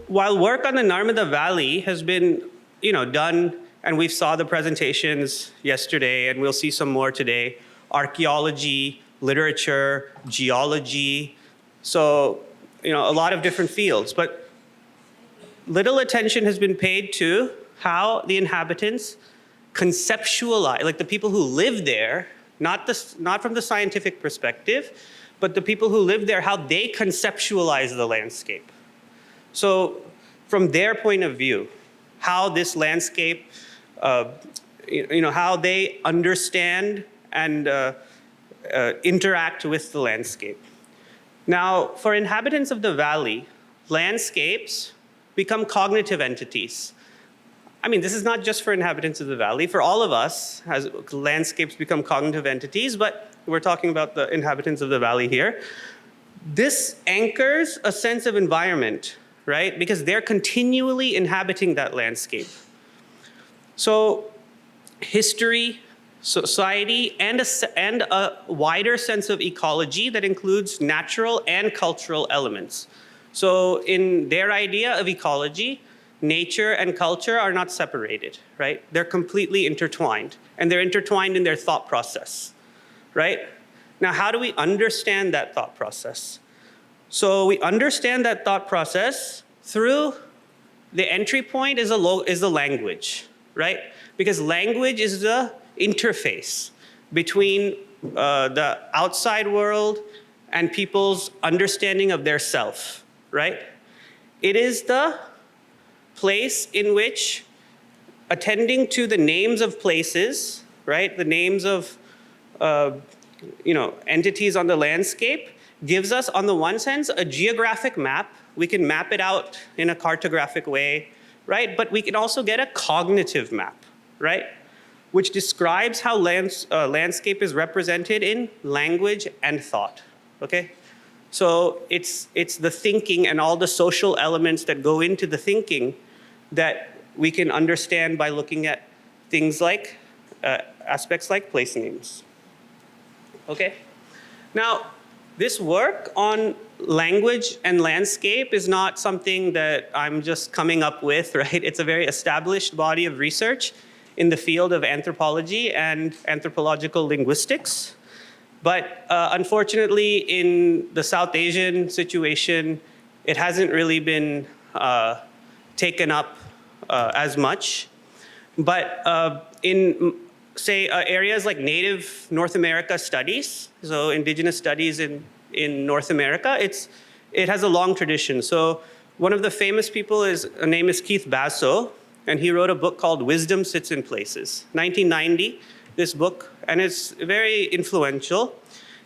while work on the Narmada Valley has been, done, and we saw the presentations yesterday, and we'll see some more today, archaeology, literature, geology, so, a lot of different fields. But little attention has been paid to how the inhabitants conceptualize, like the people who live there, not from the scientific perspective, but the people who live there, how they conceptualize the landscape. So from their point of view, how this landscape, how they understand and interact with the landscape. Now, for inhabitants of the valley, landscapes become cognitive entities. I mean, this is not just for inhabitants of the valley. For all of us, as landscapes become cognitive entities, but we're talking about the inhabitants of the valley here. This anchors a sense of environment, right? Because they're continually inhabiting that landscape. So history, society, and a wider sense of ecology that includes natural and cultural elements. So in their idea of ecology, nature and culture are not separated, right? They're completely intertwined, and they're intertwined in their thought process, right? Now, how do we understand that thought process? So we understand that thought process through the entry point is the language, right? Because language is the interface between the outside world and people's understanding of their self, right? It is the place in which attending to the names of places, right? The names of entities on the landscape gives us, on the one sense, a geographic map. We can map it out in a cartographic way, right? But we can also get a cognitive map, right? Which describes how landscape is represented in language and thought, okay? So it's the thinking and all the social elements that go into the thinking that we can understand by looking at things like, aspects like place names, okay? Now, this work on language and landscape is not something that I'm just coming up with, right? It's a very established body of research in the field of anthropology and anthropological linguistics. But unfortunately, in the South Asian situation, it hasn't really been taken up as much. But in, say, areas like Native North America studies, so indigenous studies in North America, it has a long tradition. So one of the famous people name is Keith Basso, and he wrote a book called Wisdom Sits in Places, 1990, this book, and it's very influential.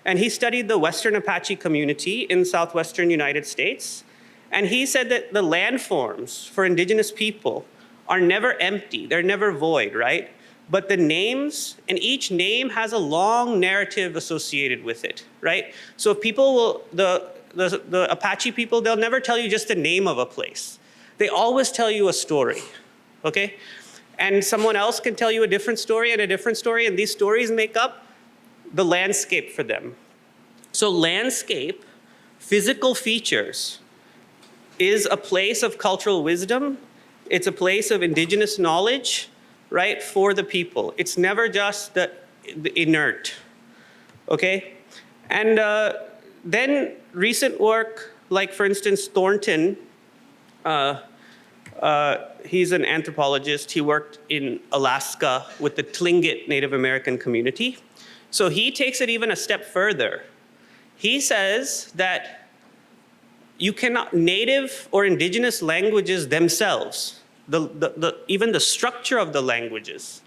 And he studied the Western Apache community in southwestern United States. And he said that the landforms for indigenous people are never empty, they're never void, right? But the names, and each name has a long narrative associated with it, right? So if people will, the Apache people, they'll never tell you just the name of a place. They always tell you a story, okay? And someone else can tell you a different story and a different story, and these stories make up the landscape for them. So landscape, physical features, is a place of cultural wisdom. It's a place of indigenous knowledge, right, for the people. It's never just the inert, okay? And then recent work, like for instance, Thornton, he's an anthropologist. He worked in Alaska with the Tlingit Native American community. So he takes it even a step further. He says that you cannot, native or indigenous languages themselves, even the structure of the languages,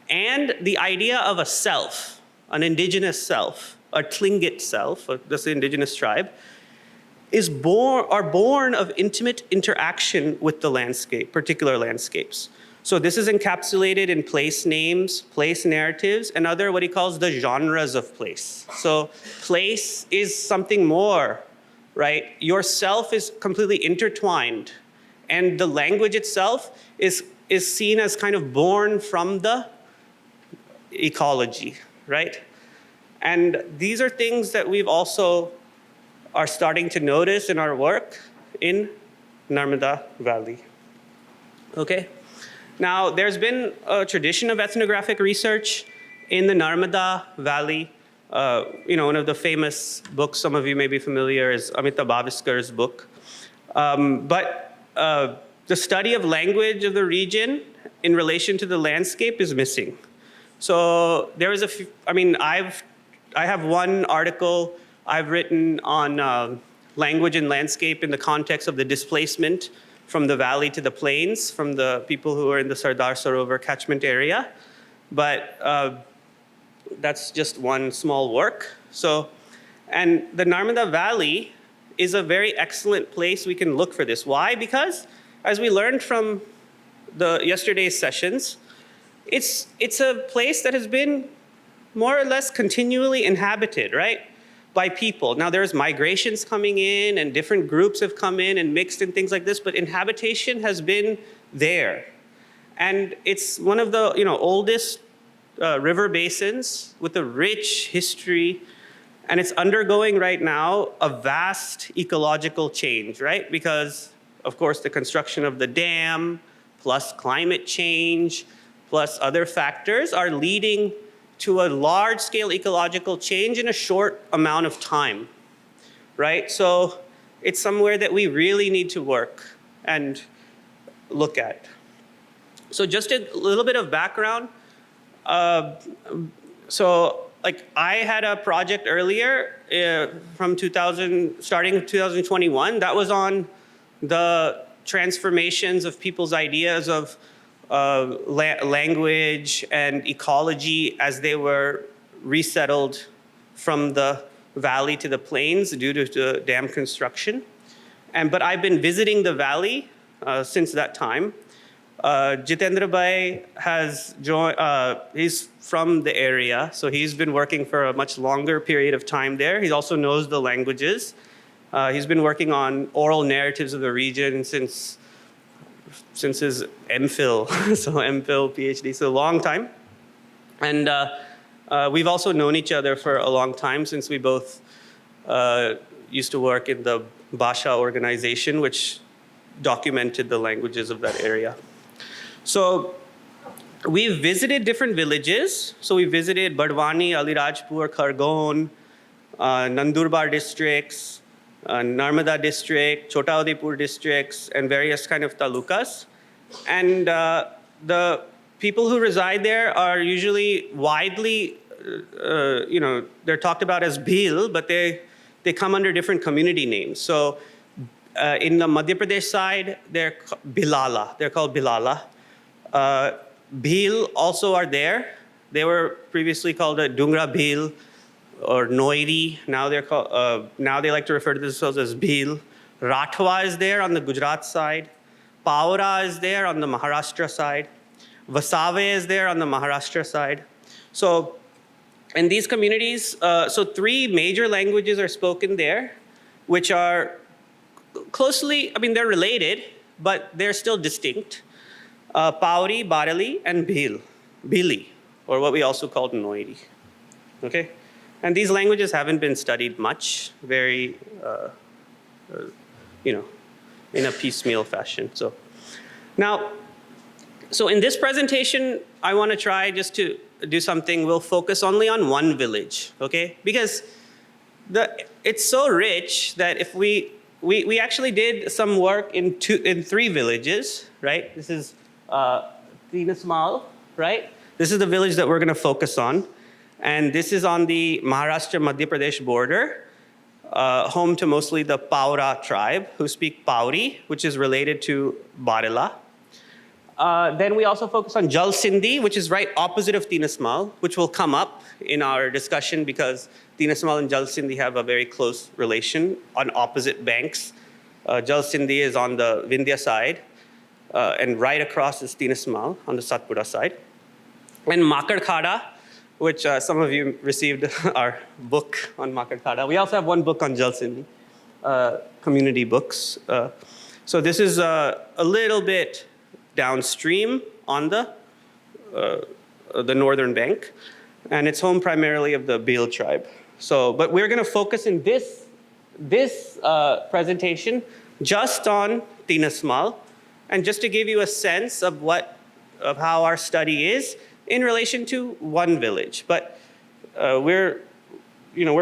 and the idea of a self, an indigenous self, a Tlingit self, this indigenous tribe, are born of intimate interaction with the landscape, particular landscapes. So this is encapsulated in place names, place narratives, and other what he calls the genres of place. So place is something more, right? Yourself is completely intertwined, and the language itself is seen as kind of born from the ecology, right? And these are things that we've also are starting to notice in our work in Narmada Valley. Okay. Now, there's been a tradition of ethnographic research in the Narmada Valley. One of the famous books, some of you may be familiar, is Amitabh Bhaviskar's book. But the study of language of the region in relation to the landscape is missing. So there is I have one article I've written on language and landscape in the context of the displacement from the valley to the plains, from the people who are in the Sardar Sarovar catchment area. But that's just one small work. And the Narmada Valley is a very excellent place we can look for this. Why? Because as we learned from yesterday's sessions, it's a place that has been more or less continually inhabited, right? By people. Now there's migrations coming in and different groups have come in and mixed and things like this, but inhabitation has been there. And it's one of the oldest river basins with a rich history, and it's undergoing right now a vast ecological change, right? Because of course the construction of the dam, plus climate change, plus other factors are leading to a large-scale ecological change in a short amount of time, right? So it's somewhere that we really need to work and look at. So just a little bit of background. I had a project earlier from starting in 2021, that was on the transformations of people's ideas of language and ecology as they were resettled from the valley to the plains due to the dam construction. But I've been visiting the valley since that time. Jitendra Bhai has joined, he's from the area, so he's been working for a much longer period of time there. He also knows the languages. He's been working on oral narratives of the region since his MPhil, so MPhil, PhD, so a long time. And we've also known each other for a long time since we both used to work in the Bhasha organization, which documented the languages of that area. So we've visited different villages. So we visited Badwani, Alirajpur, Khargon, Nandurbar districts, Narmada district, Chota Udaipur districts, and various kind of talukas. And the people who reside there are usually widely, they're talked about as Bhil, but they come under different community names. So in the Madhya Pradesh side, they're Bilala. They're called Bilala. Bhil also are there. They were previously called a Dungra Bhil or Noiri. Now they're called. Now they like to refer to themselves as Bhil. Rathwa is there on the Gujarat side. Paura is there on the Maharashtra side. Vasave is there on the Maharashtra side. So in these communities, so three major languages are spoken there, which are closely, they're related, but they're still distinct. Pauri, Barali, and Bhili, or what we also call Noiri. Okay? And these languages haven't been studied much, very, in a piecemeal fashion. So now, so in this presentation, I want to try just to do something. We'll focus only on one village, okay? Because it's so rich that if we actually did some work in three villages, right? This is Tinasmal, right? This is the village that we're going to focus on. And this is on the Maharashtra-Madhya Pradesh border, home to mostly the Paura tribe, who speak Pauri, which is related to Barela. Then we also focus on Jal Sindhi, which is right opposite of Tinasmal, which will come up in our discussion because Tinasmal and Jal Sindhi have a very close relation on opposite banks. Jal Sindhi is on the Vindhya side, and right across is Tinasmal on the Satpura side. And Makad Khada, which some of you received our book on Makad Khada. We also have one book on Jal Sindhi, community books. So this is a little bit downstream on the northern bank, and it's home primarily of the Bhil tribe. So, but we're going to focus in this presentation just on Tinasmal, and just to give you a sense of how our study is in relation to one village. But we're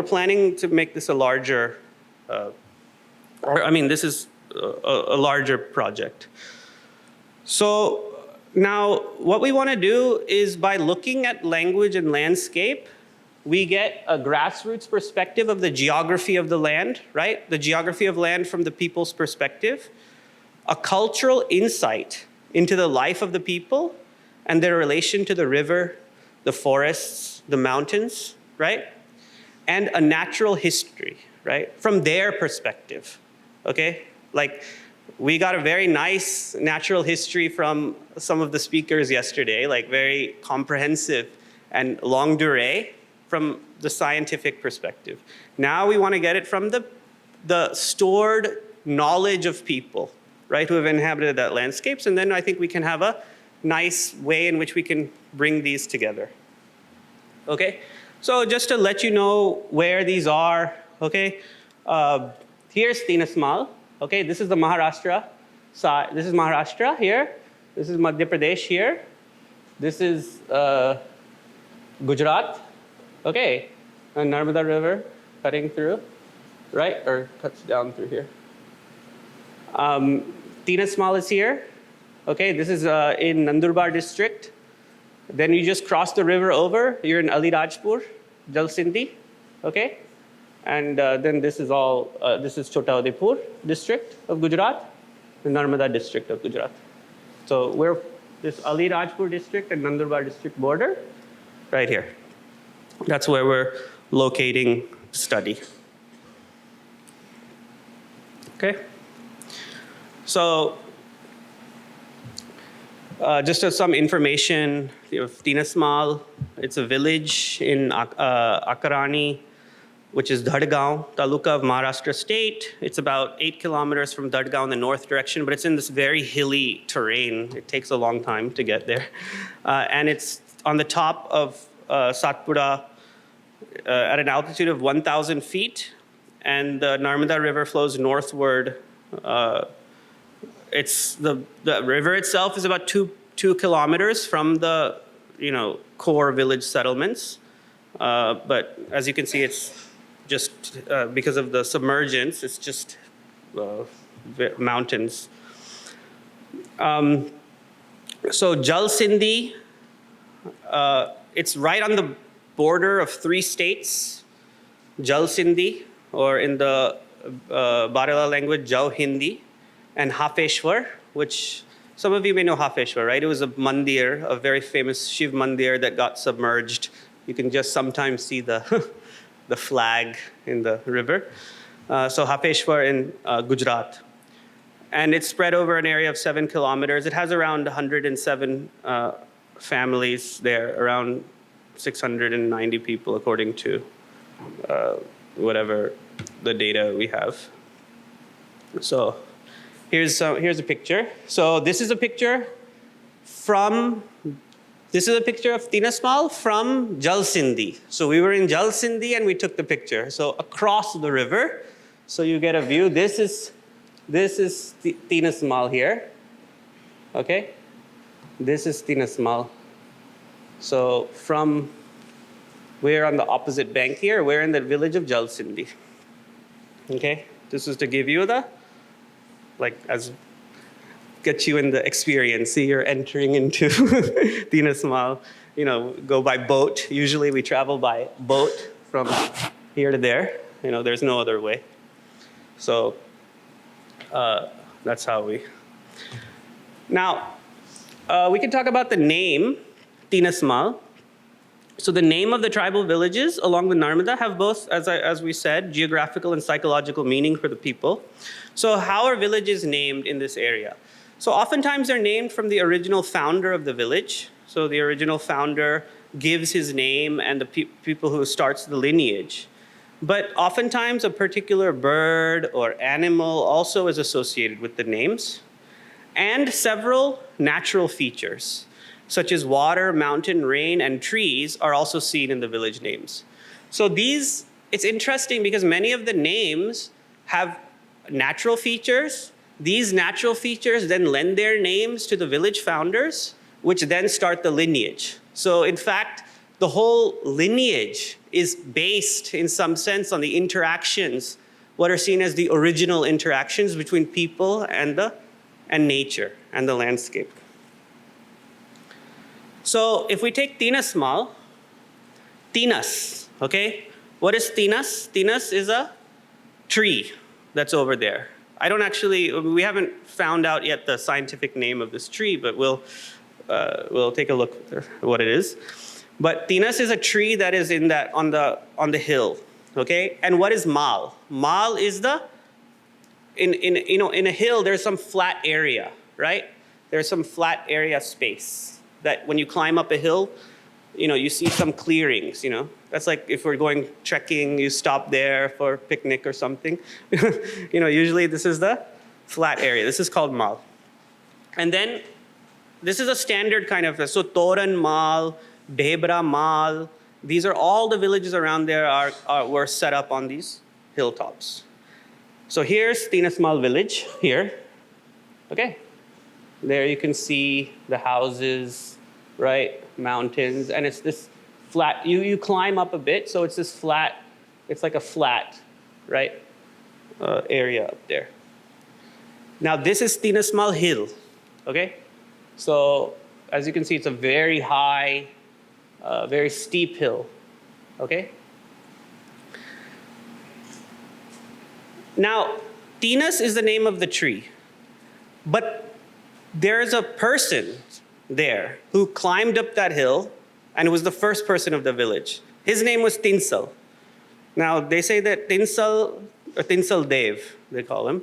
planning to make this a larger, this is a larger project. So now what we want to do is, by looking at language and landscape, we get a grassroots perspective of the geography of the land, right? The geography of land from the people's perspective, a cultural insight into the life of the people and their relation to the river, the forests, the mountains, right? And a natural history, right? From their perspective, okay? Like, we got a very nice natural history from some of the speakers yesterday, like very comprehensive and longue durée from the scientific perspective. Now we want to get it from the stored knowledge of people, right, who have inhabited that landscapes, and then I think we can have a nice way in which we can bring these together. Okay, so just to let you know where these are, okay, here's Tinasmal, okay, this is the Maharashtra side, this is Maharashtra here, this is Madhya Pradesh here, this is Gujarat, okay, and Narmada River cutting through, right, or cuts down through here. Tinasmal is here. Okay, this is in Nandurbar district. Then you just cross the river over. You're in Alirajpur, Jalsindhi. Okay, and then this is all. This is Chota Udeipur district of Gujarat, the Narmada district of Gujarat. So we're this Alirajpur district and Nandurbar district border, right here. That's where we're locating the study. Okay. So just some information of Tinasmal. It's a village in Akarani, which is Dhadgaon, Taluka of Maharashtra state. It's about 8 kilometers from Dhadgaon in the north direction, but it's in this very hilly terrain. It takes a long time to get there. And it's on the top of Satpura at an altitude of 1,000 feet. And the Narmada River flows northward. It's the river itself is about two kilometers from the core village settlements, but as you can see, it's just because of the submergence, it's just mountains. So Jalsindhi, it's right on the border of 3 states. Jalsindhi, or in the Barela language, Jau Hindi, and Hafeshwar, which some of you may know Hafeshwar, right? It was a mandir, a very famous Shiv mandir that got submerged. You can just sometimes see the flag in the river. So Hafeshwar in Gujarat. And it's spread over an area of 7 kilometers. It has around 107 families there, around 690 people according to whatever the data we have. So here's a picture. So this is a picture of Tinasmal from Jalsindhi. So we were in Jalsindhi and we took the picture. So across the river, so you get a view. This is Tinasmal here. Okay, this is Tinasmal. So we're on the opposite bank here. We're in the village of Jalsindhi. Okay, this is to give you get you in the experience. See, you're entering into Tinasmal. Go by boat. Usually we travel by boat from here to there. There's no other way. So that's how we. Now, we can talk about the name, Tinasmal. So the name of the tribal villages along the Narmada have both, as we said, geographical and psychological meaning for the people. So how are villages named in this area? So oftentimes they're named from the original founder of the village. So the original founder gives his name and the people who starts the lineage. But oftentimes a particular bird or animal also is associated with the names, and several natural features, such as water, mountain, rain, and trees are also seen in the village names. So it's interesting because many of the names have natural features. These natural features then lend their names to the village founders, which then start the lineage. So in fact, the whole lineage is based in some sense on the interactions, what are seen as the original interactions between people and nature and the landscape. So if we take Tinasmal, Tinas, okay? What is Tinas? Tinas is a tree that's over there. We haven't found out yet the scientific name of this tree, but we'll take a look at what it is. But Tinas is a tree that is on the hill, okay? And what is Mal? Mal is in a hill, there's some flat area, right? There's some flat area space that when you climb up a hill, you see some clearings, That's like if we're going trekking, you stop there for a picnic or something. Usually this is the flat area. This is called Mal. And then this is a standard kind of, so Toran Mal, Debra Mal, these are all the villages around there were set up on these hilltops. So here's Tinasmal village here, okay? There you can see the houses, right? Mountains, and it's this flat, you climb up a bit, so it's this flat, it's like a flat, right, area up there. Now this is Tinasmal Hill, okay? So as you can see, it's a very high, very steep hill, okay? Now, Tinas is the name of the tree, but there is a person there who climbed up that hill and was the first person of the village. His name was Tinsal. Now, they say that Tinsal, or Tinsal Dev, they call him.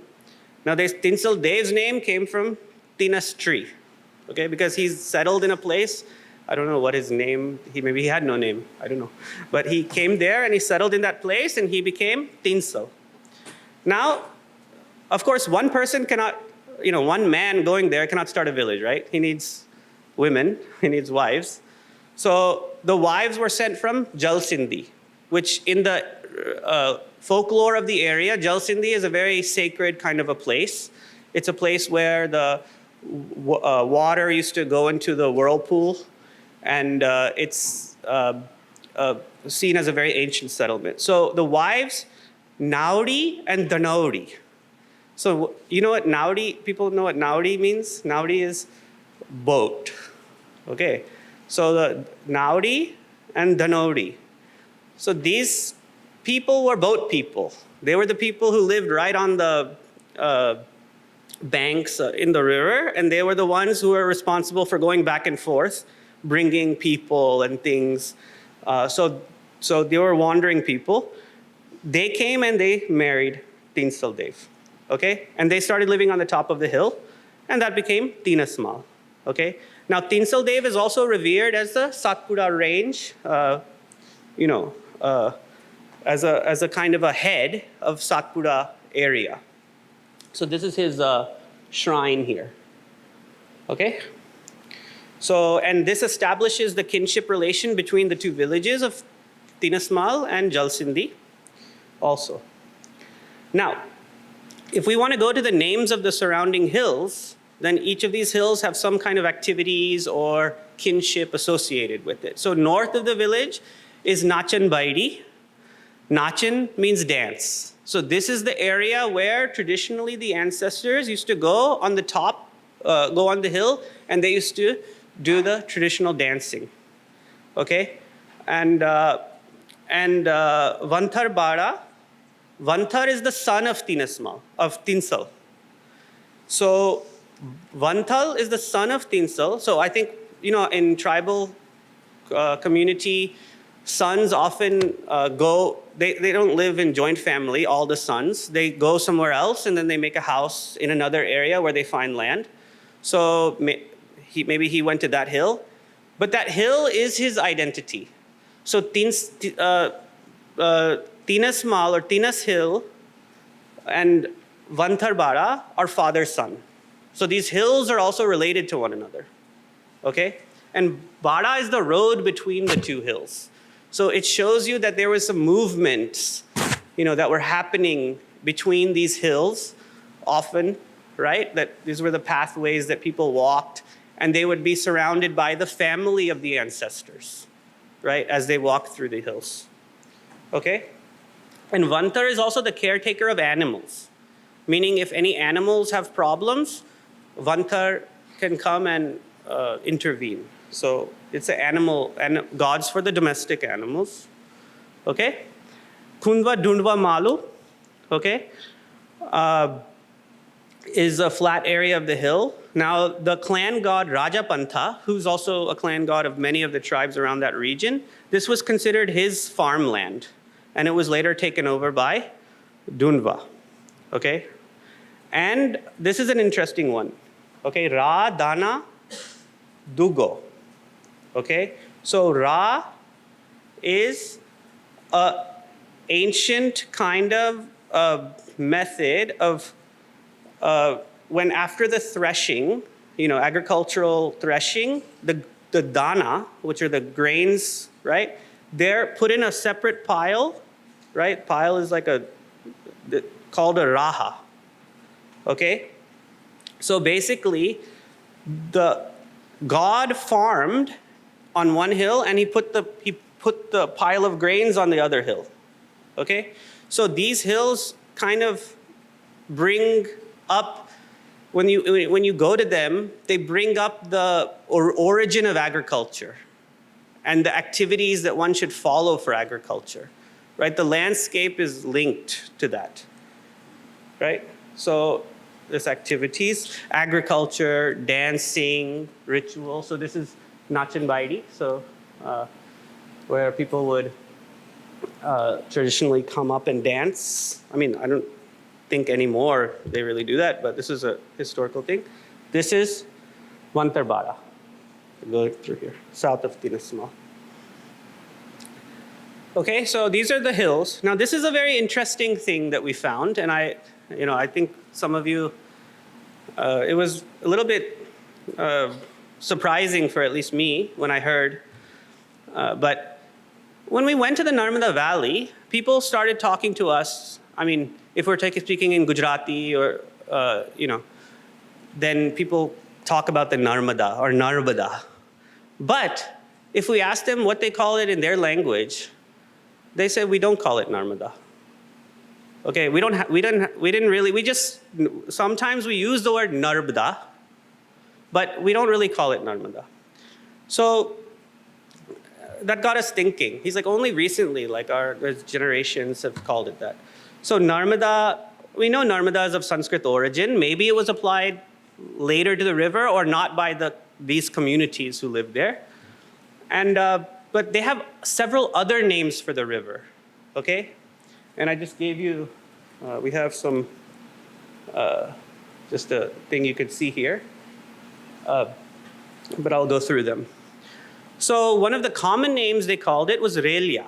Now, Tinsal Dev's name came from Tinas tree, okay? Because he's settled in a place. I don't know what his name, maybe he had no name, I don't know. But he came there and he settled in that place and he became Tinsal. Now, of course, one person cannot, one man going there cannot start a village, right? He needs women, he needs wives. So the wives were sent from Jalsindhi, which in the folklore of the area, Jalsindhi is a very sacred kind of a place. It's a place where the water used to go into the whirlpool, and it's seen as a very ancient settlement. So the wives, Naudi and Danaudi. So you know what Naudi, people know what Naudi means? Naudi is boat, okay? So the Naudi and Danaudi. So these people were boat people. They were the people who lived right on the banks in the river, and they were the ones who were responsible for going back and forth, bringing people and things. So they were wandering people. They came and they married Tinsal Dev, okay? And they started living on the top of the hill, and that became Tinasmal, okay? Now, Tinsal Dev is also revered as the Satpura range, as a kind of a head of Satpura area. So this is his shrine here, okay? So, and this establishes the kinship relation between the two villages of Tinasmal and Jalsindhi also. Now, if we want to go to the names of the surrounding hills, then each of these hills have some kind of activities or kinship associated with it. So north of the village is Nachan Baidi. Nachan means dance. So this is the area where traditionally the ancestors used to go on the top, go on the hill, and they used to do the traditional dancing, okay? And Vanthar Bara, Vanthar is the son of Tinsal. So Vanthal is the son of Tinsal. So I think, in tribal community, sons often they don't live in joint family, all the sons. They go somewhere else and then they make a house in another area where they find land. So maybe he went to that hill, but that hill is his identity. So Tinasmal or Tinas Hill and Vantharbara are father-son. So these hills are also related to one another, okay? And Bara is the road between the two hills. So it shows you that there was some movements, that were happening between these hills often, right? That these were the pathways that people walked, and they would be surrounded by the family of the ancestors, right, as they walked through the hills. Okay? And Vantar is also the caretaker of animals, meaning if any animals have problems, Vantar can come and intervene. So it's an animal, and gods for the domestic animals. Okay? Kundva Dundva Malu, okay, is a flat area of the hill. Now, the clan god Rajapantha, who's also a clan god of many of the tribes around that region, this was considered his farmland, and it was later taken over by Dundva, okay? And this is an interesting one, okay? Ra, Dana, Dugo, okay? So Ra is a ancient kind of method of when after the threshing, agricultural threshing, the dana, which are the grains, right? They're put in a separate pile, right? Pile is like called a raha, okay? So basically, the god farmed on one hill and he put the pile of grains on the other hill, okay? So these hills kind of bring up, when you go to them, they bring up the origin of agriculture and the activities that one should follow for agriculture, right? The landscape is linked to that, right? So there's activities, agriculture, dancing, ritual. So this is Nachan Baidi, so where people would traditionally come up and dance. I mean, I don't think anymore they really do that, but this is a historical thing. This is Vantarbara, going through here, south of Tinasma. Okay, so these are the hills. Now this is a very interesting thing that we found, and I think some of you, it was a little bit surprising for at least me when I heard, but when we went to the Narmada Valley, people started talking to us. I mean, if we're speaking in Gujarati or, then people talk about the Narmada or Narmada. But if we ask them what they call it in their language, they say we don't call it Narmada. Okay, sometimes we use the word Narmada, but we don't really call it Narmada. So that got us thinking. He's like, only recently, like our generations have called it that. So Narmada, we know Narmada is of Sanskrit origin. Maybe it was applied later to the river or not by these communities who lived there. And, but they have several other names for the river, okay? And I just gave you, we have some, just a thing you could see here, but I'll go through them. So one of the common names they called it was Relia,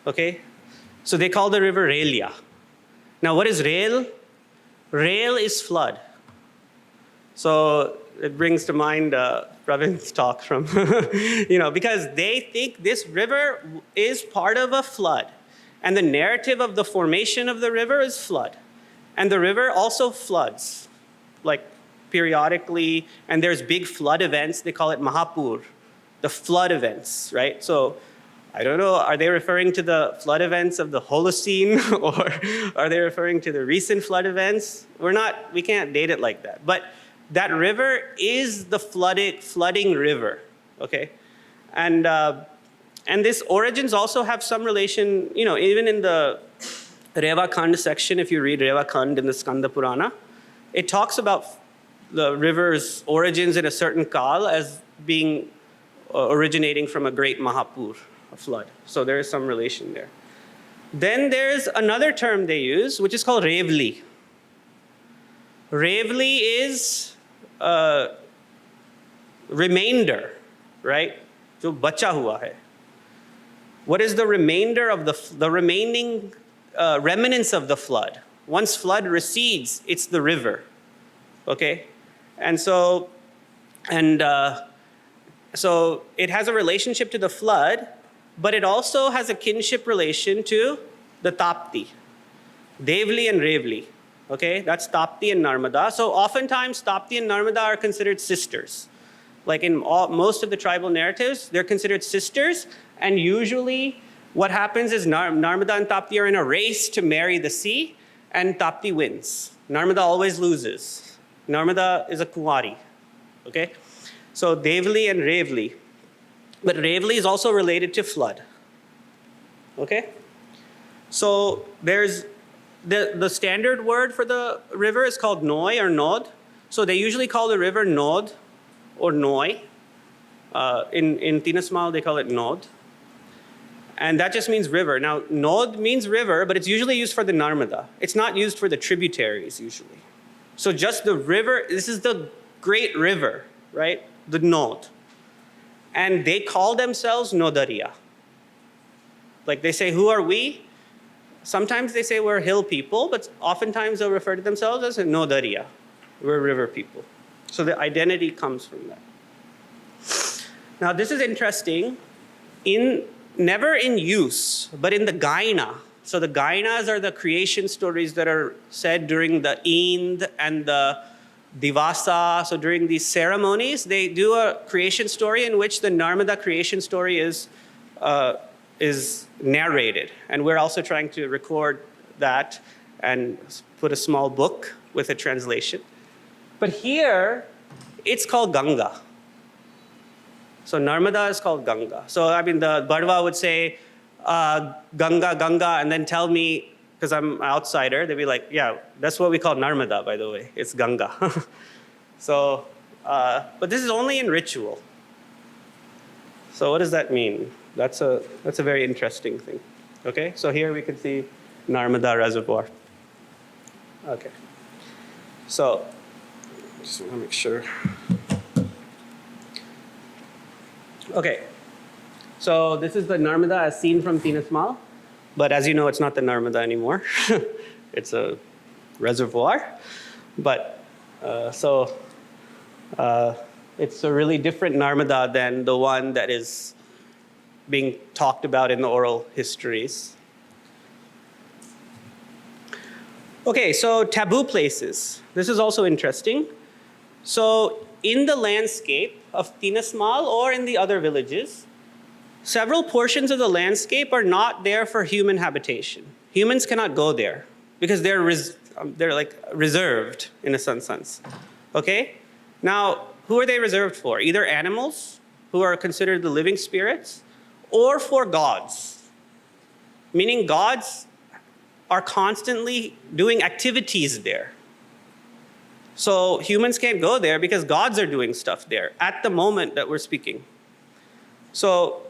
okay? So they call the river Relia. Now what is Rail? Rail is flood. So it brings to mind Pravin's talk from, because they think this river is part of a flood. And the narrative of the formation of the river is flood. And the river also floods, like periodically, and there's big flood events. They call it Mahapur, the flood events, right? So I don't know, are they referring to the flood events of the Holocene or are they referring to the recent flood events? We can't date it like that. But that river is the flooding river, okay? And this origins also have some relation, even in the Reva Khand section, if you read Reva Khand in the Skanda Purana, it talks about the river's origins in a certain kal as being originating from a great Mahapur, a flood. So there is some relation there. Then there's another term they use, which is called Revli. Revli is remainder, right? Jo bacha hua hai. What is the remainder of the remaining remnants of the flood? Once flood recedes, it's the river, okay? And so it has a relationship to the flood, but it also has a kinship relation to the Tapti, Devli and Revli. Okay, that's Tapti and Narmada. So oftentimes Tapti and Narmada are considered sisters. Like in most of the tribal narratives, they're considered sisters, and usually what happens is Narmada and Tapti are in a race to marry the sea, and Tapti wins. Narmada always loses. Narmada is a Kuwari, okay? So Devli and Revli. But Revli is also related to flood, okay? So there's the standard word for the river is called Noi or Nod. So they usually call the river Nod or Noi. In Tinasmal, they call it Nod. And that just means river. Now, Nod means river, but it's usually used for the Narmada. It's not used for the tributaries usually. So just the river, this is the great river, right? The Nod. And they call themselves Nodaria. Like they say, who are we? Sometimes they say we're hill people, but oftentimes they'll refer to themselves as Nodaria. We're river people. So the identity comes from that. Now this is interesting. Never in use, but in the Gaina. So the Gainas are the creation stories that are said during the Ind and the Divasa. So during these ceremonies, they do a creation story in which the Narmada creation story is narrated. And we're also trying to record that and put a small book with a translation. But here, it's called Ganga. So Narmada is called Ganga. So I mean, the Barwa would say, Ganga, Ganga, and then tell me, because I'm an outsider, they'd be like, yeah, that's what we call Narmada, by the way. It's Ganga. So, but this is only in ritual. So what does that mean? That's a very interesting thing. Okay, so here we can see Narmada Reservoir. Okay, so just want to make sure. Okay, so this is the Narmada as seen from Tinasmal, but as you know, it's not the Narmada anymore. It's a reservoir, but it's a really different Narmada than the one that is being talked about in the oral histories. Okay, so taboo places. This is also interesting. So in the landscape of Tinasmal or in the other villages, several portions of the landscape are not there for human habitation. Humans cannot go there because they're like reserved in a sense. Okay? Now, who are they reserved for? Either animals, who are considered the living spirits, or for gods. Meaning gods are constantly doing activities there. So humans can't go there because gods are doing stuff there at the moment that we're speaking. So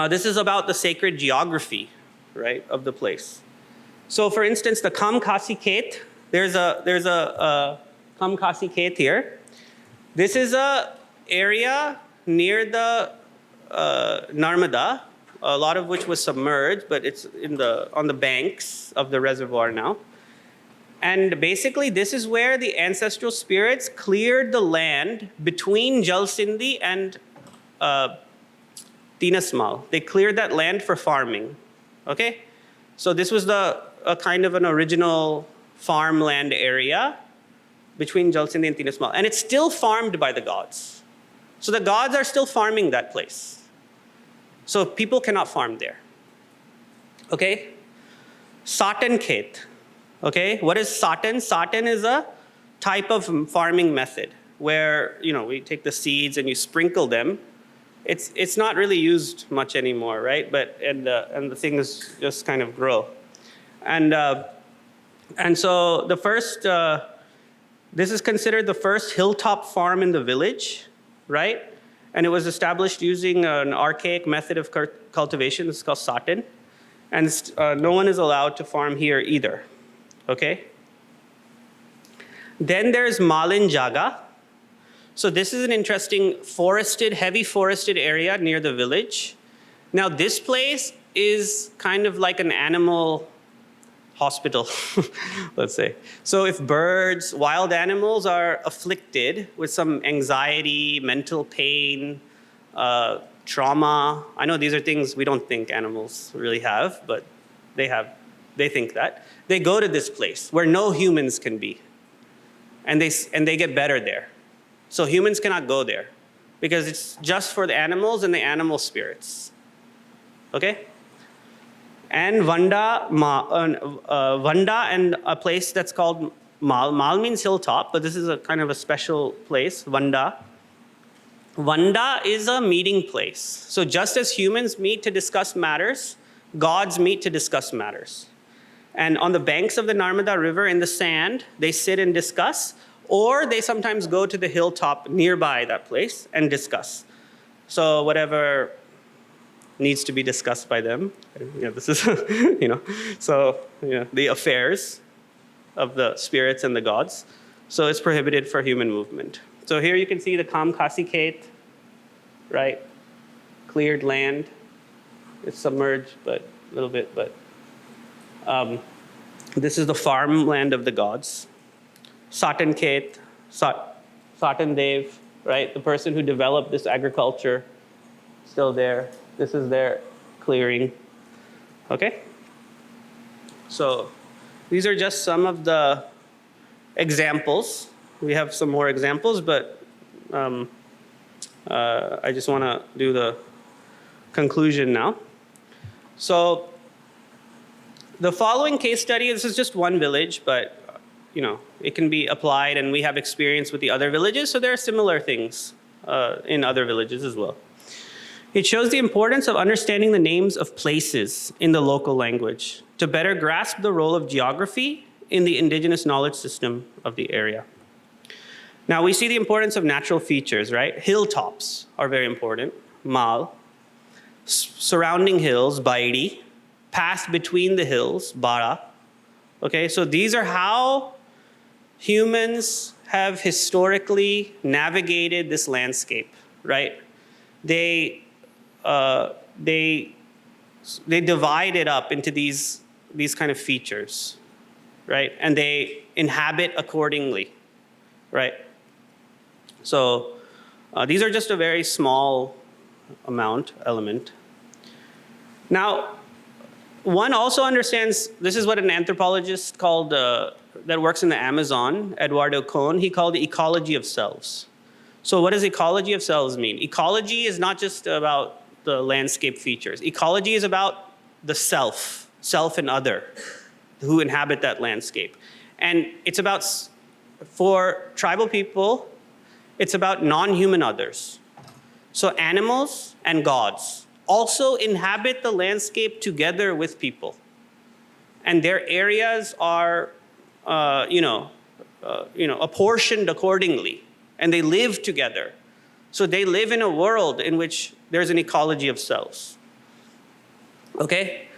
this is about the sacred geography, right, of the place. So for instance, the Kamkasi Khet, there's a Kamkasi Khet here. This is a area near the Narmada, a lot of which was submerged, but it's on the banks of the reservoir now. And basically, this is where the ancestral spirits cleared the land between Jalsindhi and Tinasmal. They cleared that land for farming, okay? So this was a kind of an original farmland area between Jalsindhi and Tinasmal. And it's still farmed by the gods. So the gods are still farming that place. So people cannot farm there, okay? Satan Khet. Okay, what is Satan? Satan is a type of farming method where, you know, we take the seeds and you sprinkle them. It's not really used much anymore, right? But and the things just kind of grow, and so the first this is considered the first hilltop farm in the village, right? And it was established using an archaic method of cultivation. It's called Satan, and no one is allowed to farm here either. Okay. Then there's Malin Jaga. So this is an interesting heavy forested area near the village. Now this place is kind of like an animal hospital, let's say. So if birds, wild animals are afflicted with some anxiety, mental pain, trauma, I know these are things we don't think animals really have, but they have they think that, they go to this place where no humans can be. And they get better there. So humans cannot go there because it's just for the animals and the animal spirits. Okay? And Vanda and a place that's called Mal. Mal means hilltop, but this is a kind of a special place, Vanda. Vanda is a meeting place. So just as humans meet to discuss matters, gods meet to discuss matters. And on the banks of the Narmada River in the sand, they sit and discuss, or they sometimes go to the hilltop nearby that place and discuss. So whatever needs to be discussed by them, this is, the affairs of the spirits and the gods. So it's prohibited for human movement. So here you can see the Kamkasi Khet, right? Cleared land. It's submerged, but a little bit, but this is the farmland of the gods. Satan Khet, Satan Dev, right? The person who developed this agriculture, still there. This is their clearing. Okay? So these are just some of the examples. We have some more examples, but I just want to do the conclusion now. So the following case study, this is just one village, but it can be applied, and we have experience with the other villages, so there are similar things in other villages as well. It shows the importance of understanding the names of places in the local language to better grasp the role of geography in the indigenous knowledge system of the area. Now we see the importance of natural features, right? Hilltops are very important, Mal. Surrounding hills, Bairi. Pass between the hills, Bara. Okay, so these are how humans have historically navigated this landscape, right? They divide it up into these kind of features, right? And they inhabit accordingly, right? So these are just a very small element. Now, one also understands, this is what an anthropologist called, that works in the Amazon, Eduardo Kohn, he called the ecology of selves. So what does ecology of selves mean? Ecology is not just about the landscape features. Ecology is about the self and other, who inhabit that landscape. And it's about, for tribal people, it's about non-human others. So animals and gods also inhabit the landscape together with people. And their areas are, apportioned accordingly. And they live together. So they live in a world in which there's an ecology of selves. Okay?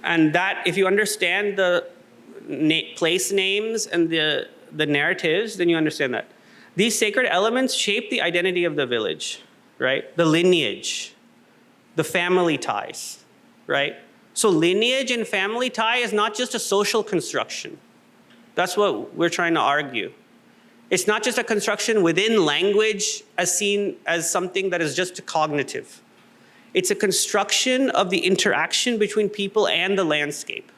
And that, if you understand the place names and the narratives, then you understand that. These sacred elements shape the identity of the village, right? The lineage, the family ties, right? So lineage and family tie is not just a social construction. That's what we're trying to argue. It's not just a construction within language as seen as something that is just cognitive. It's a construction of the interaction between people and the landscape,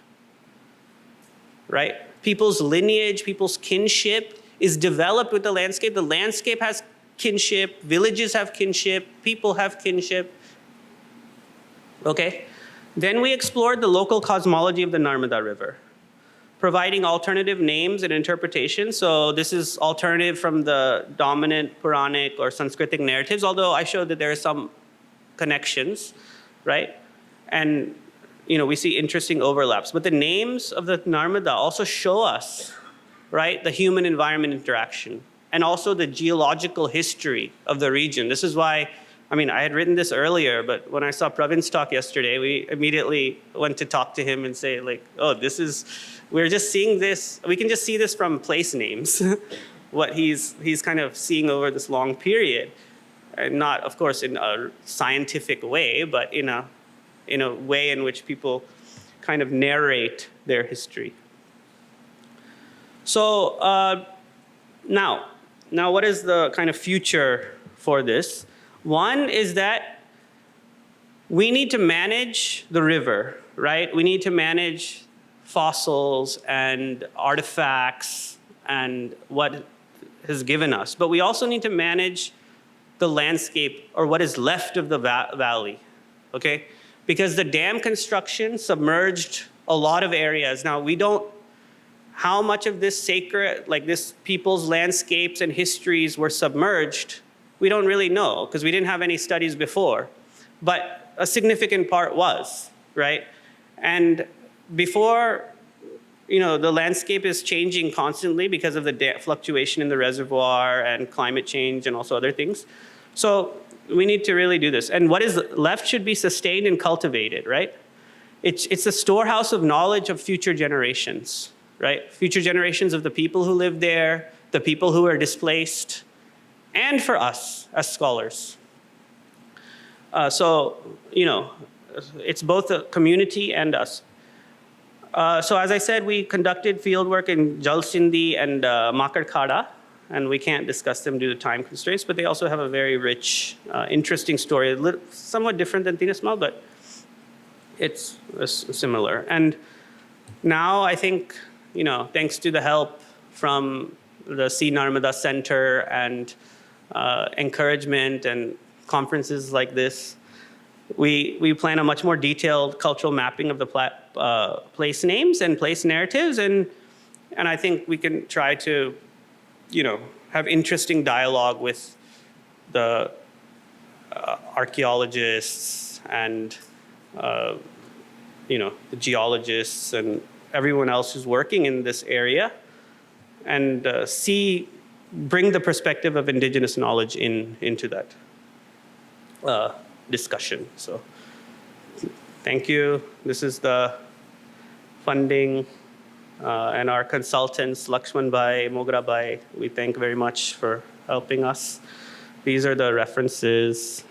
right? People's lineage, people's kinship is developed with the landscape. The landscape has kinship, villages have kinship, people have kinship, okay? Then we explored the local cosmology of the Narmada River, providing alternative names and interpretations. So this is alternative from the dominant Puranic or Sanskritic narratives, although I showed that there are some connections, right? And we see interesting overlaps. But the names of the Narmada also show us, right, the human-environment interaction, and also the geological history of the region. This is why, I had written this earlier, but when I saw Pravin's talk yesterday, we immediately went to talk to him and say, we're just seeing this, we can just see this from place names, what he's kind of seeing over this long period. And not, of course, in a scientific way, but in a way in which people kind of narrate their history. So now what is the kind of future for this? One is that we need to manage the river, right? We need to manage fossils and artifacts and what has given us. But we also need to manage the landscape, or what is left of the valley, okay? Because the dam construction submerged a lot of areas. Now, we don't, how much of this sacred, like this people's landscapes and histories were submerged, we don't really know, because we didn't have any studies before. But a significant part was, right? And before, you know, the landscape is changing constantly because of the fluctuation in the reservoir and climate change and also other things. So we need to really do this. And what is left should be sustained and cultivated, right? It's a storehouse of knowledge of future generations, right? Future generations of the people who live there, the people who are displaced, and for us as scholars. So, you know, it's both a community and us. So as I said, we conducted fieldwork in Jalsindi and Makarkhada, and we can't discuss them due to time constraints, but they also have a very rich, interesting story, somewhat different than Tinasmal, but it's similar. And now I think, you know, thanks to the help from the C. Narmada Center and encouragement and conferences like this, we plan a much more detailed cultural mapping of the place names and place narratives, and I think we can try to, you know, have interesting dialogue with the archaeologists and you know, the geologists and everyone else who's working in this area, and bring the perspective of indigenous knowledge into that discussion. So thank you. This is the funding and our consultants, Lakshman Bhai, Mogra Bhai, we thank very much for helping us. These are the references.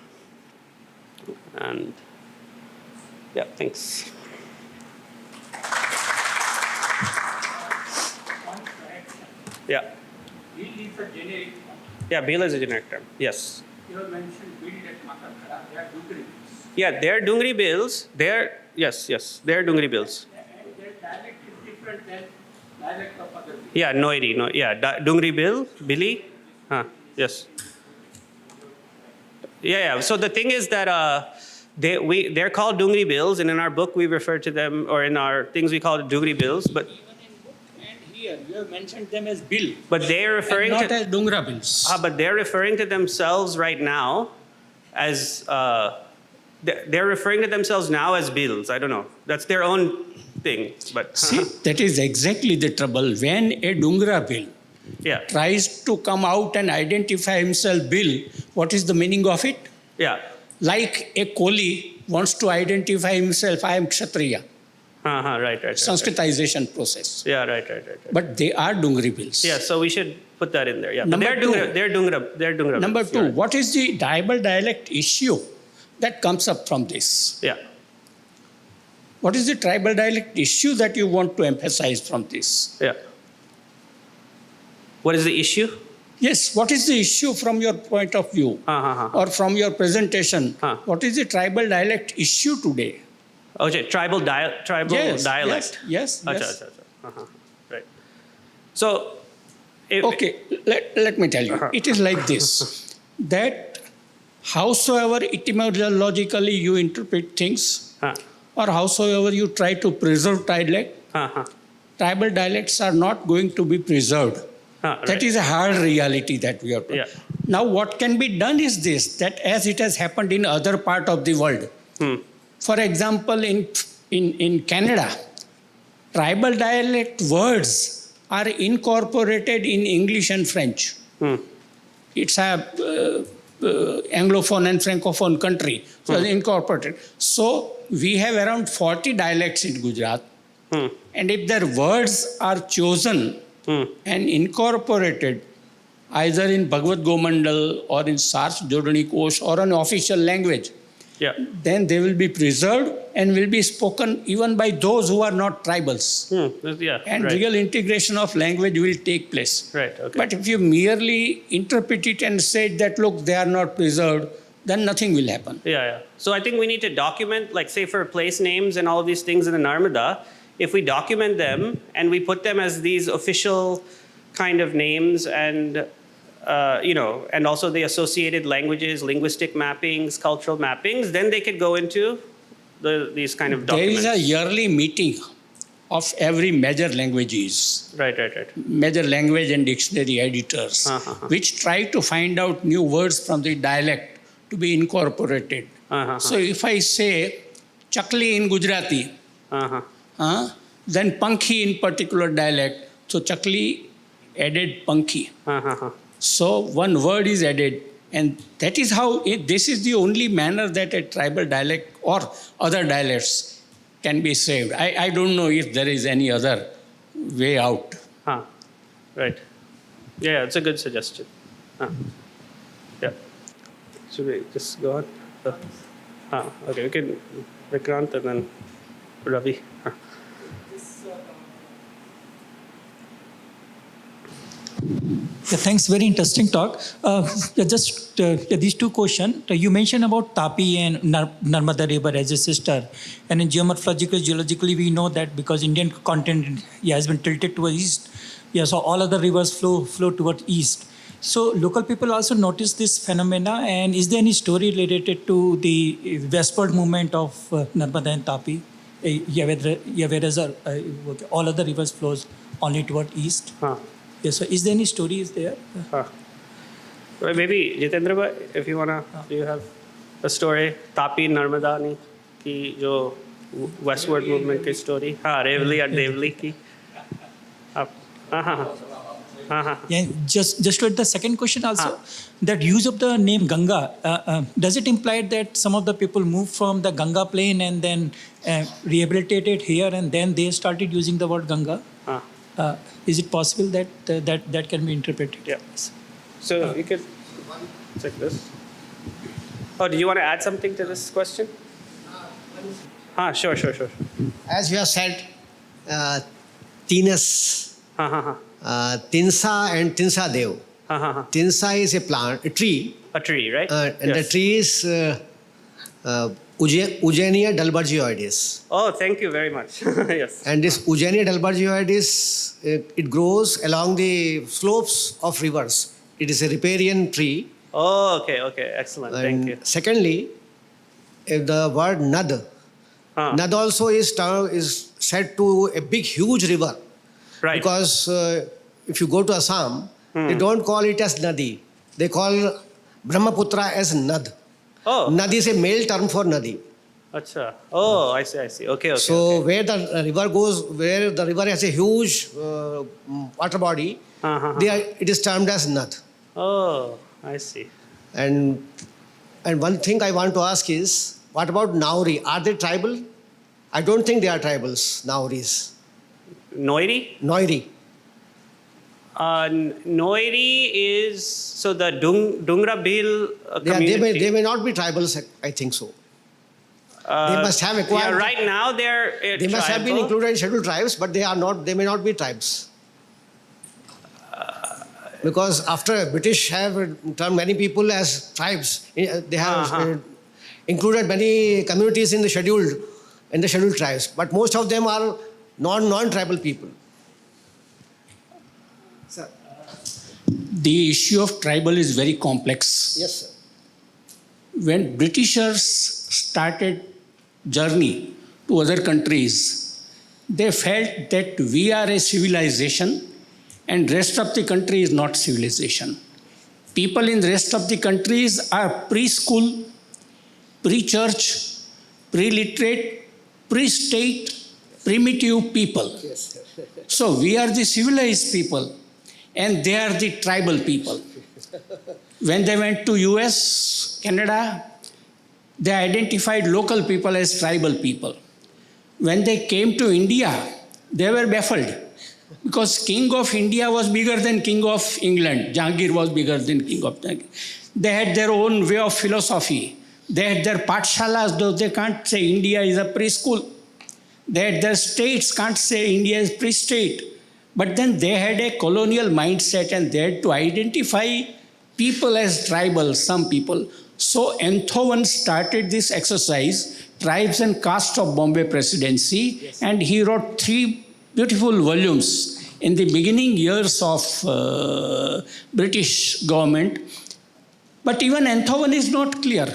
And yeah, thanks. Yeah. Bill is a generic term. Yeah, bill is a generic term. Yes. You have mentioned bill at Makarkhada. They are Dungri bills. Yeah, they're Dungri bills. Yes, they're Dungri bills. And their dialect is different than dialect of other bills. Yeah, Noiri. No, yeah, Dungri bill, Billy. Yes. Yeah. So the thing is that they're called Dungri bills, and in our book we refer to them, or in our things we call it Dungri bills, but. Here, you have mentioned them as bill. But they're referring not as Dungra bills. But they're referring to themselves right now as they're referring to themselves now as bills. I don't know. That's their own thing. But see, that is exactly the trouble. When a Dungra bill tries to come out and identify himself bill, what is the meaning of it? Yeah. Like a Koli wants to identify himself, I am Kshatriya. Right. Sanskritization process. Yeah, right. But they are Dungri bills. Yeah, so we should put that in there. Yeah, Number two, they're Dungra. Number bills. two, Right. what is the tribal dialect issue that comes up from this? Yeah. What is the tribal dialect issue that you want to emphasize from this? Yeah. What is the issue? Yes, what is the issue from your point of view or from your presentation? What is the tribal dialect issue today? Okay, tribal dialect. Yes. Right. So, okay, let me tell you. It is like this, that howsoever etymologically you interpret things, or howsoever you try to preserve dialect, tribal dialects are not going to be preserved. That is a hard reality that we are. Yeah. Now, what can be done is this, that as it has happened in other part of the world, for example, in Canada, tribal dialect words are incorporated in English and French. It's a Anglophone and Francophone country, so it's incorporated. So we have around 40 dialects in Gujarat, and if their words are chosen and incorporated either in Bhagavad Gomandal or in Sars Jodani Kosh or an official language, then they will be preserved and will be spoken even by those who are not tribals. And real integration of language will take place. Right. Okay. But if you merely interpret it and say that, look, they are not preserved, then nothing will happen. So I think we need to document, like say for place names and all of these things in the Narmada, if we document them and we put them as these official kind of names and and also the associated languages, linguistic mappings, cultural mappings, then they could go into these kind of documents. There is a yearly meeting of every major languages, Right. major language and dictionary editors, which try to find out new words from the dialect to be incorporated. So if I say chakli in Gujarati, then pankhi in particular dialect, so chakli added pankhi. So one word is added, and that is how this is the only manner that a tribal dialect or other dialects can be saved. I don't know if there is any other way out. Right. Yeah, it's a good suggestion. Yeah. Should we just go on? Okay, we can Vikrant and then Ravi. Yeah, thanks. Very interesting talk. These two questions. You mentioned about Tapi and Narmada River as a sister. And in geologically, we know that because Indian continent has been tilted towards east, so all other rivers flow towards east. So local people also notice this phenomena. And is there any story related to the westward movement of Narmada and Tapi? Whereas all other rivers flows only toward east. Yes, so is there any stories there? Well, maybe Jitendra, if you wanna, do you have a story? Tapi Narmada ni ki jo westward movement ki story? Revli or Devli ki? Yeah, just to add the second question also, that use of the name Ganga, does it imply that some of the people moved from the Ganga plain and then rehabilitated here and then they started using the word Ganga? Is it possible that that can be interpreted? Yeah. So you could check this. Oh, do you want to add something to this question? Sure. As you have said, Tinus, Tinsa and Tinsa Dev. Tinsa is a plant, a tree. A tree, right? And the tree is Eugenia dalbergioides. Oh, thank you very much. Yes. And this Eugenia dalbergioides, it grows along the slopes of rivers. It is a riparian tree. Oh, okay. Excellent. And Thank you. secondly, the word Nad. Nad also is said to a big, huge river. Right. Because if you go to Assam, they don't call it as Nadi. They call Brahmaputra as Nad. Oh. Nadi is a male term for Nadi. Acha. Oh, I see. Okay. So where the river goes, where the river has a huge water body, it is termed as Nad. Oh, I see. And one thing I want to ask is, what about Nauri? Are they tribal? I don't think they are tribals, Nauris. Noiri? Noiri. Noiri is, so the Dungra Bhil community. They may not be tribals, I think so. They must have acquired. Yeah, right now they're They must have been included in scheduled tribes, but they are not. They may not be tribes. Because after British have turned many people as tribes, they have included many communities in the scheduled tribes. But most of them are non-tribal people. Sir. The issue of tribal is very complex. Yes, sir. When Britishers started journey to other countries, they felt that we are a civilization and rest of the country is not civilization. People in the rest of the countries are pre-school, pre-church, pre-literate, pre-state, primitive people. Yes. So we are the civilized people and they are the tribal people. When they went to US, Canada, they identified local people as tribal people. When they came to India, they were baffled because King of India was bigger than King of England. Jahangir was bigger than King of Jahangir. They had their own way of philosophy. They had their patshalas, though they can't say India is a preschool. They had their states, can't say India is pre-state. But then they had a colonial mindset and they had to identify people as tribal, some people. So Enthoven started this exercise Tribes and Castes of Bombay Presidency, yes. And he wrote 3 beautiful volumes in the beginning years of British government. But even Enthoven is not clear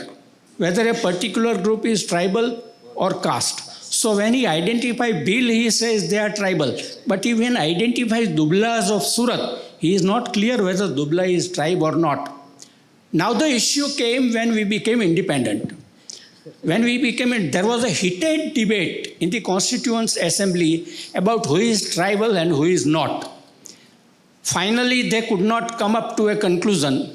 whether a particular group is tribal or caste. So when he identifies Bhil, he says they are tribal. But even identifies Dublas of Surat, he is not clear whether Dubla is tribe or not. Now the issue came when we became independent. There was a heated debate in the Constituent Assembly about who is tribal and who is not. Finally, they could not come up to a conclusion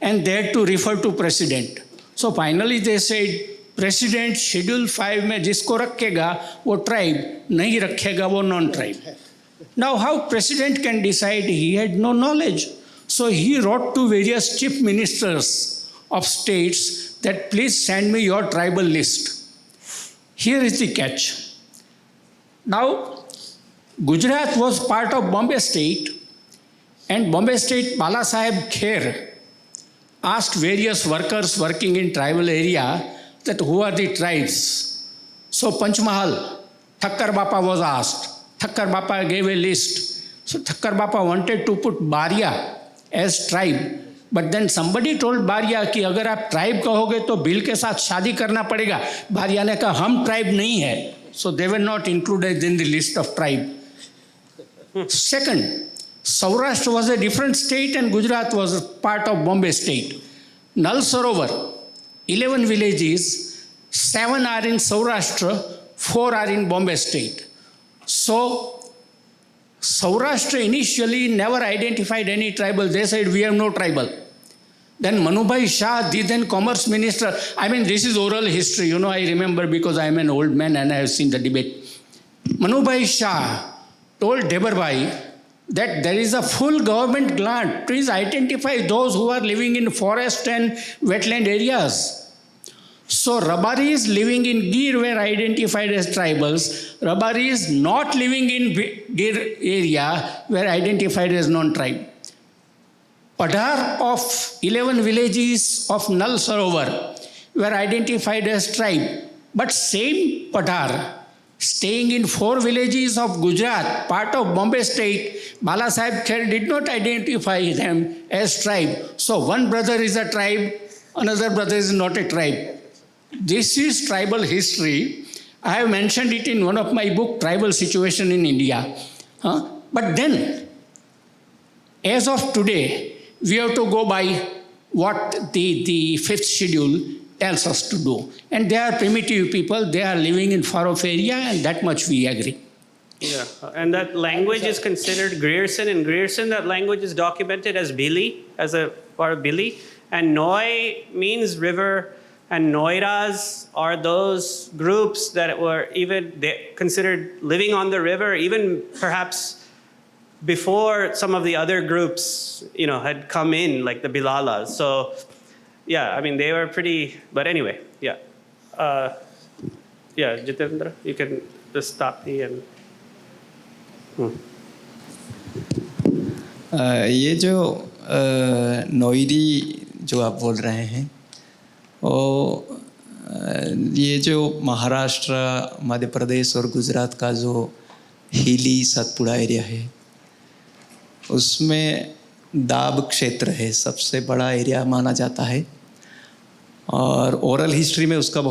and they had to refer to President. So finally they said, President Schedule 5 में जिसको रखेगा वो tribe, नहीं रखेगा वो non-tribe. Now how President can decide? He had no knowledge. So he wrote to various chief ministers of states that please send me your tribal list. Here is the catch. Now, Gujarat was part of Bombay State, and Bombay State Bala Saheb Kher asked various workers working in tribal area that who are the tribes. So Panchmahal, Thakkar Bapa was asked. Thakkar Bapa gave a list. So Thakkar Bapa wanted to put Baria as tribe. But then somebody told Baria कि अगर आप tribe कहोगे तो bill के साथ शादी करना पड़ेगा. Baria ने कहा हम ट्राइब नहीं है. So they were not included in the list of tribe. Second, Saurashtra was a different state and Gujarat was a part of Bombay State. Nal Sarovar, 11 villages, 7 are in Saurashtra, 4 are in Bombay State. So Saurashtra initially never identified any tribal. They said, we have no tribal. Then Manubhai Shah, the then commerce minister, I mean, this is oral history, I remember because I am an old man and I have seen the debate. Manubhai Shah told Debarbai that there is a full government grant. Please identify those who are living in forest and wetland areas. So Rabaris living in Gir were identified as tribals. Rabaris not living in Gir area were identified as non-tribe. Padhar of 11 villages of Nal Sarovar were identified as tribe. But same Padhar, staying in 4 villages of Gujarat, part of Bombay State, Bala Saheb Kher did not identify them as tribe. So one brother is a tribe, another brother is not a tribe. This is tribal history. I have mentioned it in one of my books, Tribal Situation in India. But then, as of today, we have to go by what the 5th schedule tells us to do. And they are primitive people, they are living in far-off area, and that much we agree. Yeah, and that language is considered Grierson. In Grierson, that language is documented as Bili, as a part of Bili. And Noi means river, and Noiras are those groups that were even considered living on the river, even perhaps before some of the other groups, had come in, like the Bilalas. So, yeah, I mean, they were pretty, but anyway, yeah. Yeah, Jitendra, you can just stop me and... ये जो नोईरी जो आप बोल रहे हैं और ये जो महाराष्ट्र, मध्य प्रदेश और गुजरात का जो हिली सतपुड़ा एरिया है उसमें दाब क्षेत्र है, सबसे बड़ा एरिया माना जाता है और ओरल हिस्ट्री में उसका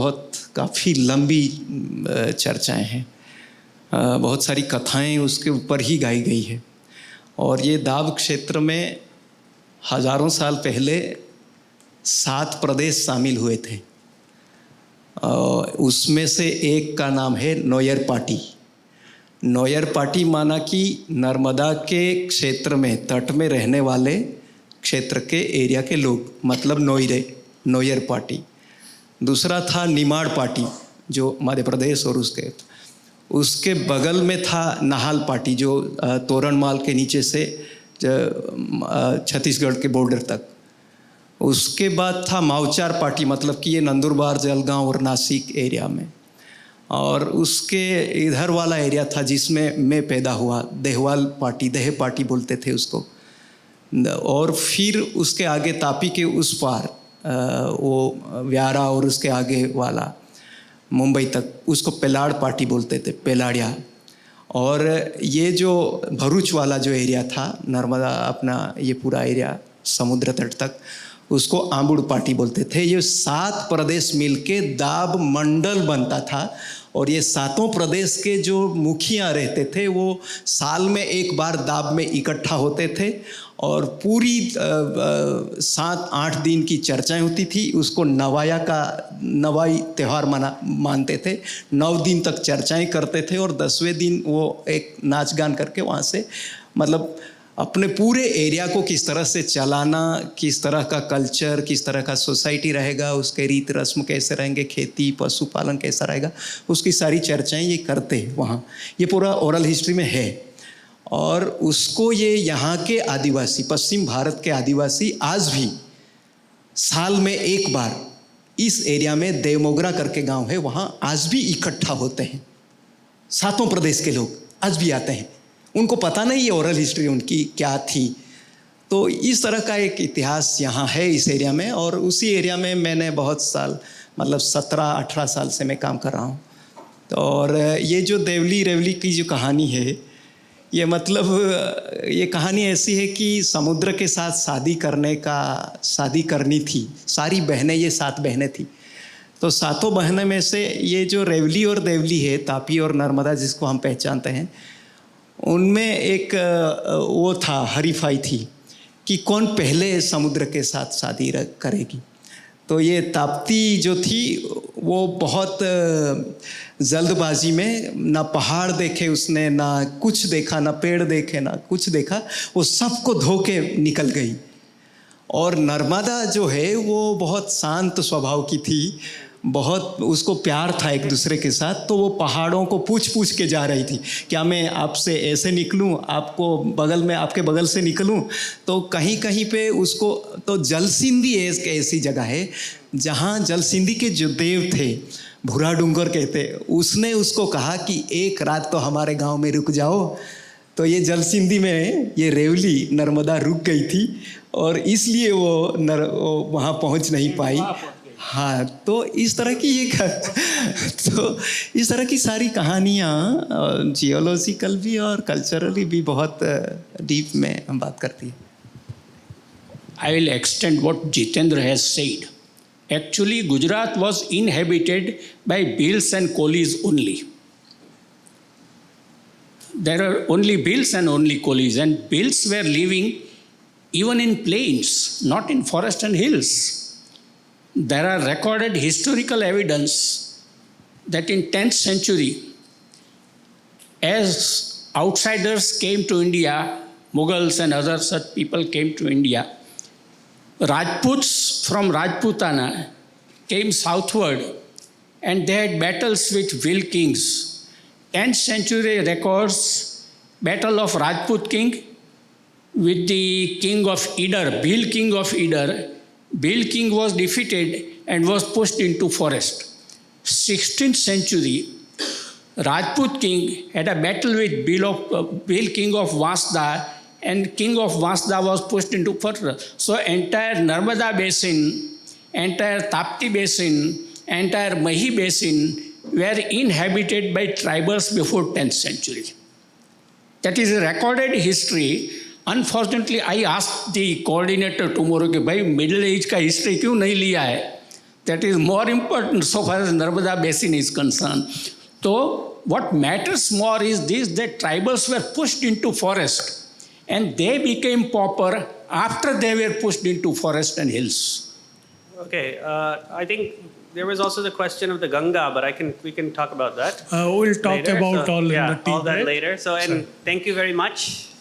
काफ़ी लंबी चर्चाएं हैं, बहुत सारी कथाएं उसके ऊपर ही गाई गई है। और ये दाब क्षेत्र में हज़ारों साल पहले 7 प्रदेश शामिल हुए थे। उसमें से एक का नाम है नोयर पाटी। नोयर पाटी माना कि नर्मदा के क्षेत्र में तट में रहने वाले क्षेत्र के एरिया के लोग, मतलब नोयर पाटी। दूसरा था निमाड़ पाटी जो मध्य प्रदेश और उसके बगल में था नाहल पाटी जो तोरणमाल के नीचे से छत्तीसगढ़ के बॉर्डर तक। उसके बाद था माउचार पाटी, मतलब कि ये नंदुरबार, जलगांव और नासिक एरिया में। और उसके इधर वाला एरिया था जिसमें मैं पैदा हुआ, देहवाल पाटी, देह पाटी बोलते थे उसको। और फिर उसके आगे तापी के उस पार वो व्यारा और उसके आगे वाला मुंबई तक, उसको पेलाड़ पार्टी बोलते थे, पेलाड़िया। और ये जो भरूच वाला जो एरिया था, नर्मदा अपना ये पूरा एरिया समुद्र तट तक, उसको आंबुड़ पार्टी बोलते थे। ये 7 प्रदेश मिलके दाब मंडल बनता था, और ये 7 प्रदेश के जो मुखिया रहते थे वो साल में एक बार दाब में इकट्ठा होते थे, और पूरी 7-8 दिन की चर्चाएं होती थी। उसको नवाई त्यौहार मानते थे। 9 दिन तक चर्चाएं करते थे, और 10वें दिन वो एक नाच गान करके वहाँ से मतलब अपने पूरे एरिया को किस तरह से चलाना, किस तरह का कल्चर, किस तरह का सोसाइटी रहेगा, उसके रीत रस्म कैसे रहेंगे, खेती पशुपालन कैसा रहेगा, उसकी सारी चर्चाएं ये करते हैं वहाँ। ये पूरा ओरल हिस्ट्री में है। और उसको ये यहाँ के आदिवासी, पश्चिम भारत के आदिवासी आज भी साल में एक बार इस एरिया में देवमोगरा करके गांव है, वहाँ आज भी इकट्ठा होते हैं। 7 प्रदेश के लोग आज भी आते हैं। उनको पता नहीं ये ओरल हिस्ट्री उनकी क्या थी। तो इस तरह का एक इतिहास यहाँ है इस एरिया में। और उसी एरिया में मैंने बहुत साल, मतलब 17-18 साल से मैं काम कर रहा हूँ। तो और ये जो देवली रेवली की जो कहानी है, ये मतलब ये कहानी ऐसी है कि समुद्र के साथ शादी करनी थी। सारी बहनें, ये 7 बहनें थी। तो 7 बहनें में से ये जो रेवली और देवली है, तापी और नर्मदा जिसको हम पहचानते हैं, उनमें एक वो था, हरीफाई थी कि कौन पहले समुद्र के साथ शादी करेगी। तो ये ताप्ती जो थी वो बहुत जल्दबाजी में, ना पहाड़ देखे उसने, ना कुछ देखा, ना पेड़ देखे, ना कुछ देखा, वो सबको धो के निकल गई। और नर्मदा जो है वो बहुत शांत स्वभाव की थी, बहुत उसको प्यार था एक दूसरे के साथ। तो वो पहाड़ों को पूछ के जा रही थी, क्या मैं आपसे ऐसे निकलूं, आपको बगल में, आपके बगल से निकलूं। तो कहीं कहीं पे उसको, तो जलसिंधी एक ऐसी जगह है जहाँ जलसिंधी के जो देव थे, भूरा डूंगर कहते, उसने उसको कहा कि एक रात तो हमारे गांव में रुक जाओ। तो ये जलसिंधी में ये रेवली नर्मदा रुक गई थी, और इसलिए वो वहाँ पहुँच नहीं पाई। हाँ, तो इस तरह की इस तरह की सारी कहानियाँ जियोलॉजिकल भी और कल्चरली भी बहुत डीप में हम बात करती हैं। I will extend what Jitendra has said. Actually, Gujarat was inhabited by Bhils and Kolis only. There are only Bhils and only Kolis, and Bhils were living even in plains, not in forest and hills. There are recorded historical evidence that in 10th century, as outsiders came to India, Mughals and other such people came to India, Rajputs from Rajputana came southward, and they had battles with Vil kings. 10th century records battle of Rajput king with the king of Idar, Bhil king of Idar. Bhil king was defeated and was pushed into forest. 16th century, Rajput king had a battle with Bhil king of Vasda, and king of Vasda was pushed into forest. So entire Narmada basin, entire Tapti basin, entire Mahi basin were inhabited by tribals before 10th century. That is a recorded history. Unfortunately, I asked the coordinator tomorrow कि भाई middle age का history क्यों नहीं लिया है. That is more important so far as Narmada basin is concerned. So what matters more is this, that tribals were pushed into forest, and they became pauper after they were pushed into forest and hills. Okay, I think there was also the question of the Ganga, but we can talk about that. We'll talk later. about all in the tea all that break. later. So, and thank you very much.